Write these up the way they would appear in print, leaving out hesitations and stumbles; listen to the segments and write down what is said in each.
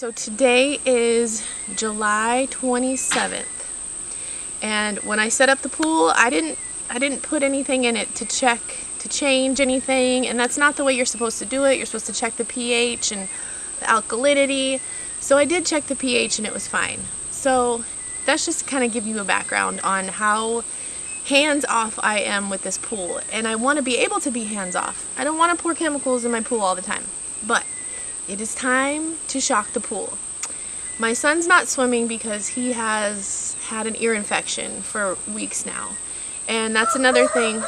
So today is July 27th, and when I set up the pool, I didn't put anything in it to change anything, and that's not the way you're supposed to do it. You're supposed to check the pH and the alkalinity. So I did check the pH and it was fine. So that's just to kind of give you a background on how hands-off I am with this pool, and I want to be able to be hands-off. I don't want to pour chemicals in my pool all the time, but it is time to shock the pool. My son's not swimming because he has had an ear infection for weeks now, and that's another thing.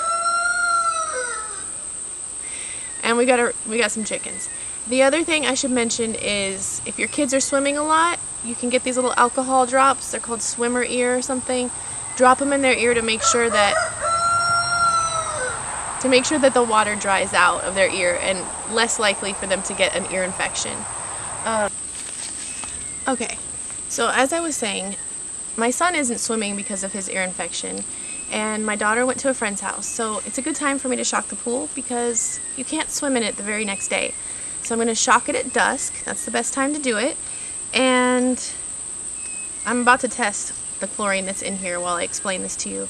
And we got some chickens. The other thing I should mention is if your kids are swimming a lot, you can get these little alcohol drops. They're called swimmer ear or something. Drop them in their ear to make sure that the water dries out of their ear, and less likely for them to get an ear infection. Okay, so as I was saying, my son isn't swimming because of his ear infection, and my daughter went to a friend's house, so it's a good time for me to shock the pool because you can't swim in it the very next day. So I'm going to shock it at dusk. That's the best time to do it, and I'm about to test the chlorine that's in here while I explain this to you.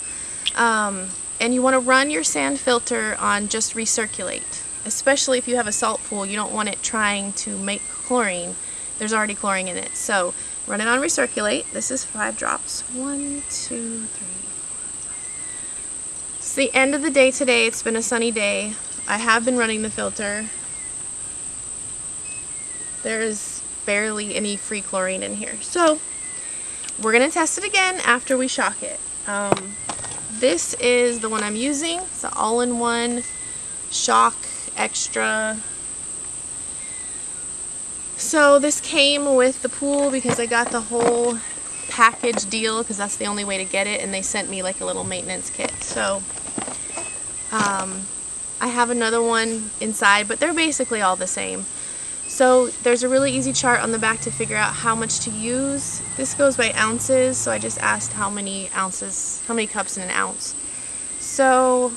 And you want to run your sand filter on just recirculate, especially if you have a salt pool. You don't want it trying to make chlorine. There's already chlorine in it. So run it on recirculate. This is 5 drops. 1, 2, 3, 4, 5. It's the end of the day today. It's been a sunny day. I have been running the filter. There's barely any free chlorine in here. So we're going to test it again after we shock it. This is the one I'm using. It's an all-in-one shock extra. So this came with the pool because I got the whole package deal because that's the only way to get it, and they sent me like a little maintenance kit. So I have another one inside, but they're basically all the same. So there's a really easy chart on the back to figure out how much to use. This goes by ounces, so I just asked how many cups in an ounce. So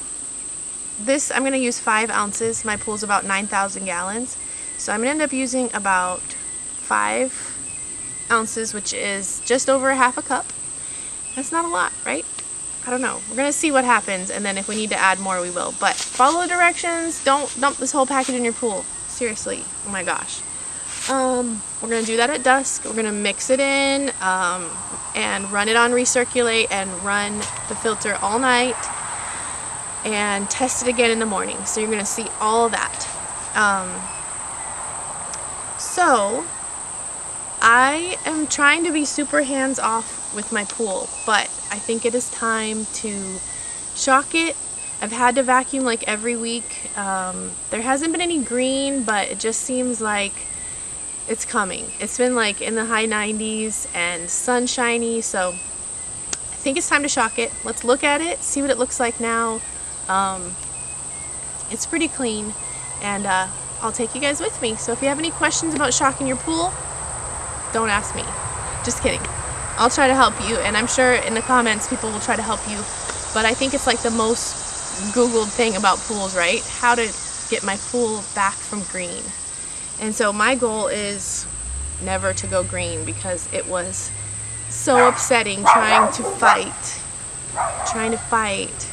this, I'm going to use 5 ounces. My pool's about 9,000 gallons. So I'm going to end up using about 5 ounces, which is just over half a cup. That's not a lot, right? I don't know. We're going to see what happens, and then if we need to add more, we will. But follow the directions. Don't dump this whole package in your pool. Seriously, oh my gosh. We're going to do that at dusk. We're going to mix it in and run it on recirculate and run the filter all night and test it again in the morning. So you're going to see all of that. So I am trying to be super hands off with my pool, but I think it is time to shock it. I've had to vacuum like every week. There hasn't been any green, but it just seems like it's coming. It's been like in the high 90s and sunshiny, so I think it's time to shock it. Let's look at it, see what it looks like now. It's pretty clean, and I'll take you guys with me. So if you have any questions about shocking your pool, don't ask me. Just kidding. I'll try to help you, and I'm sure in the comments people will try to help you, but I think it's like the most Googled thing about pools, right? How to get my pool back from green. And so my goal is never to go green because it was so upsetting trying to fight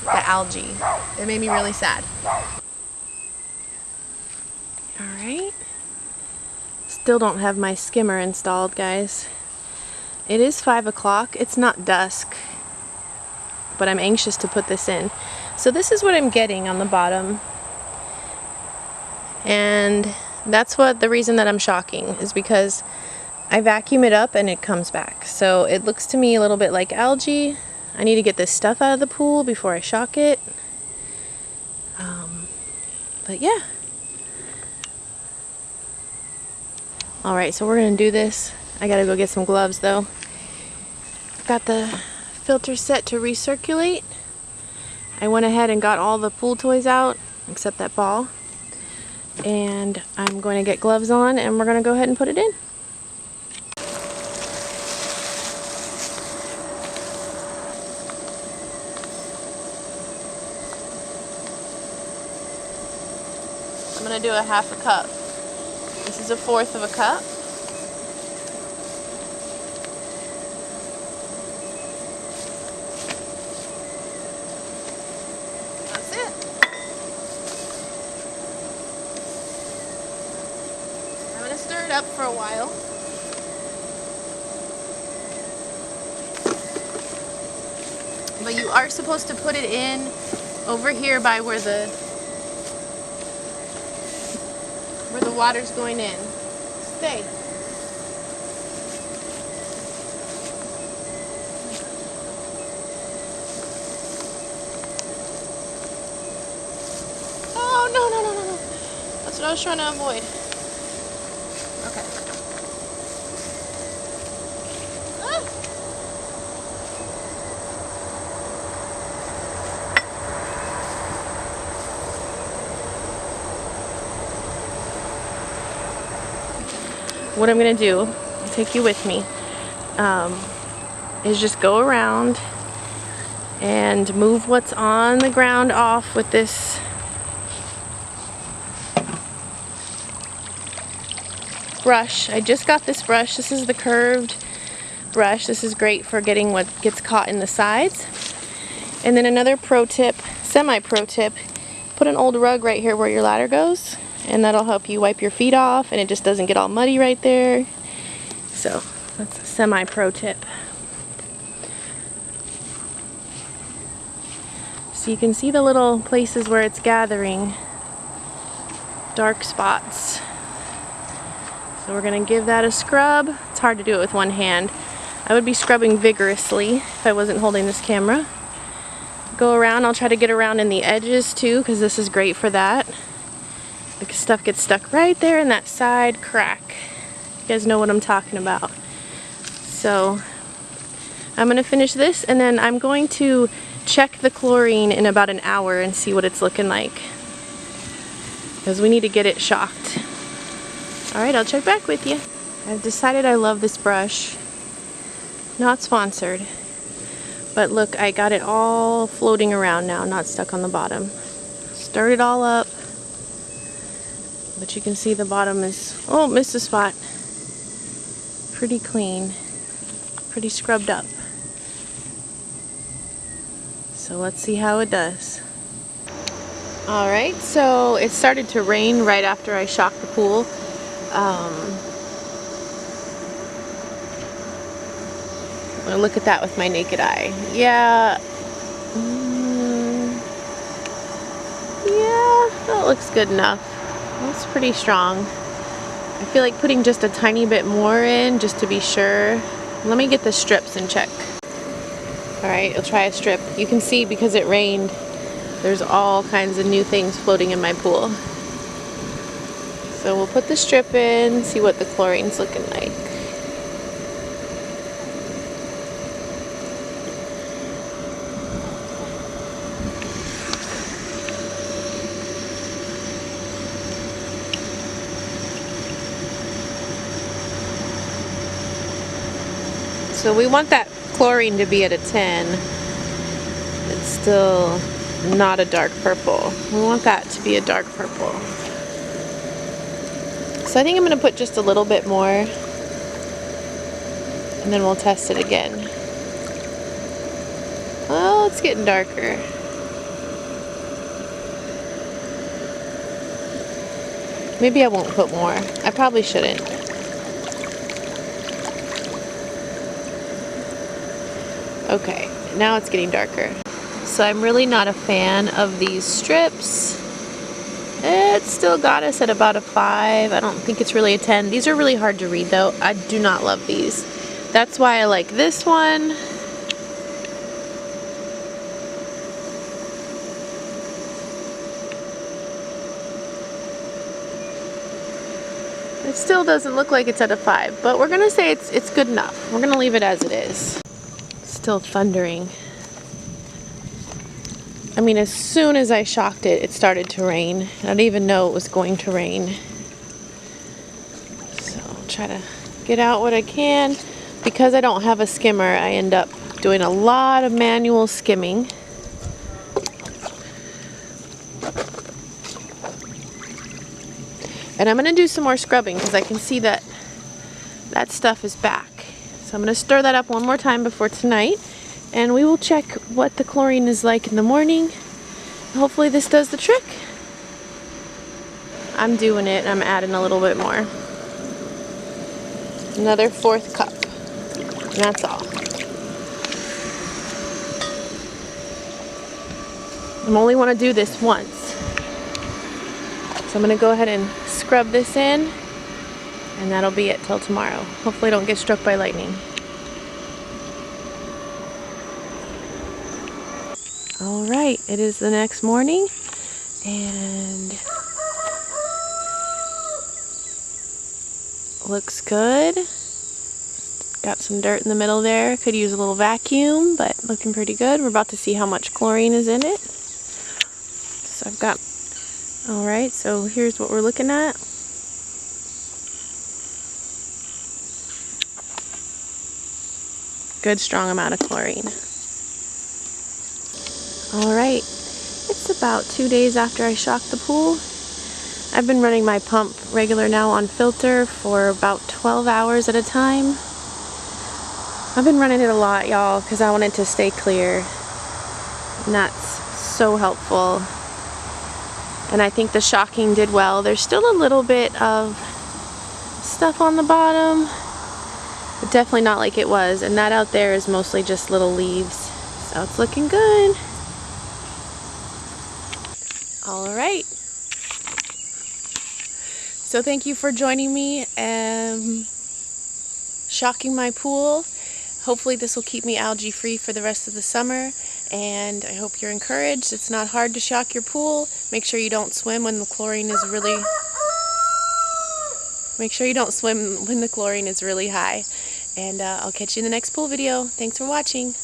the algae. It made me really sad. Alright. Still don't have my skimmer installed, guys. It is 5 o'clock. It's not dusk, but I'm anxious to put this in. So this is what I'm getting on the bottom, and that's the reason that I'm shocking is because I vacuum it up and it comes back. So it looks to me a little bit like algae. I need to get this stuff out of the pool before I shock it. But yeah. Alright, so we're going to do this. I gotta go get some gloves though. Got the filter set to recirculate. I went ahead and got all the pool toys out, except that ball. And I'm going to get gloves on, and we're going to go ahead and put it in. I'm going to do a half a cup. This is a 1/4 of a cup. up for a while. But you are supposed to put it in over here by where the water's going in. Stay. Oh, no, no, no, no, no. That's what I was trying to avoid. Okay. Ah. What I'm going to do, I'll take you with me, is just go around and move what's on the ground off with this brush. I just got this brush. This is the curved brush. This is great for getting what gets caught in the sides. And then another pro tip, semi-pro tip, put an old rug right here where your ladder goes, and that'll help you wipe your feet off and it just doesn't get all muddy right there. So that's a semi-pro tip. So you can see the little places where it's gathering, dark spots. So we're going to give that a scrub. It's hard to do it with one hand. I would be scrubbing vigorously if I wasn't holding this camera. Go around. I'll try to get around in the edges too, because this is great for that. Because stuff gets stuck right there in that side crack. You guys know what I'm talking about. So I'm going to finish this, and then I'm going to check the chlorine in about an hour and see what it's looking like, because we need to get it shocked. Alright, I'll check back with you. I've decided I love this brush. Not sponsored. But look, I got it all floating around now, not stuck on the bottom. Stirred it all up. But you can see the bottom is, oh, missed a spot. Pretty clean. Pretty scrubbed up. So let's see how it does. Alright, so it started to rain right after I shocked the pool. I'm gonna look at that with my naked eye. Yeah. Yeah, that looks good enough. That's pretty strong. I feel like putting just a tiny bit more in just to be sure. Let me get the strips and check. Alright, I'll try a strip. You can see because it rained, there's all kinds of new things floating in my pool. So we'll put the strip in, see what the chlorine's looking like. So we want that chlorine to be at a 10. It's still not a dark purple. We want that to be a dark purple. So I think I'm going to put just a little bit more, and then we'll test it again. Oh, it's getting darker. Maybe I won't put more. I probably shouldn't. Okay, now it's getting darker. So I'm really not a fan of these strips. It's still got us at about a 5. I don't think it's really a 10. These are really hard to read though. I do not love these. That's why I like this one. It still doesn't look like it's at a 5, but we're gonna say it's good enough. We're gonna leave it as it is. Still thundering. I mean, as soon as I shocked it, it started to rain. I didn't even know it was going to rain. So I'll try to get out what I can. Because I don't have a skimmer, I end up doing a lot of manual skimming. And I'm going to do some more scrubbing because I can see that that stuff is back. So I'm going to stir that up one more time before tonight. And we will check what the chlorine is like in the morning. Hopefully this does the trick. I'm doing it. I'm adding a little bit more. Another 4th cup. And that's all. I only want to do this once. So I'm going to go ahead and scrub this in, and that'll be it till tomorrow. Hopefully I don't get struck by lightning. Alright, it is the next morning, and looks good. Got some dirt in the middle there. Could use a little vacuum, but looking pretty good. We're about to see how much chlorine is in it. So I've got, alright, so here's what we're looking at. Good strong amount of chlorine. Alright, it's about 2 days after I shocked the pool. I've been running my pump regular now on filter for about 12 hours at a time. I've been running it a lot, y'all, because I want it to stay clear. And that's so helpful. And I think the shocking did well. There's still a little bit of stuff on the bottom, but definitely not like it was. And that out there is mostly just little leaves. So it's looking good. Alright. So thank you for joining me shocking my pool. Hopefully this will keep me algae free for the rest of the summer, and I hope you're encouraged. It's not hard to shock your pool. Make sure you don't swim when the chlorine is really high. And I'll catch you in the next pool video. Thanks for watching.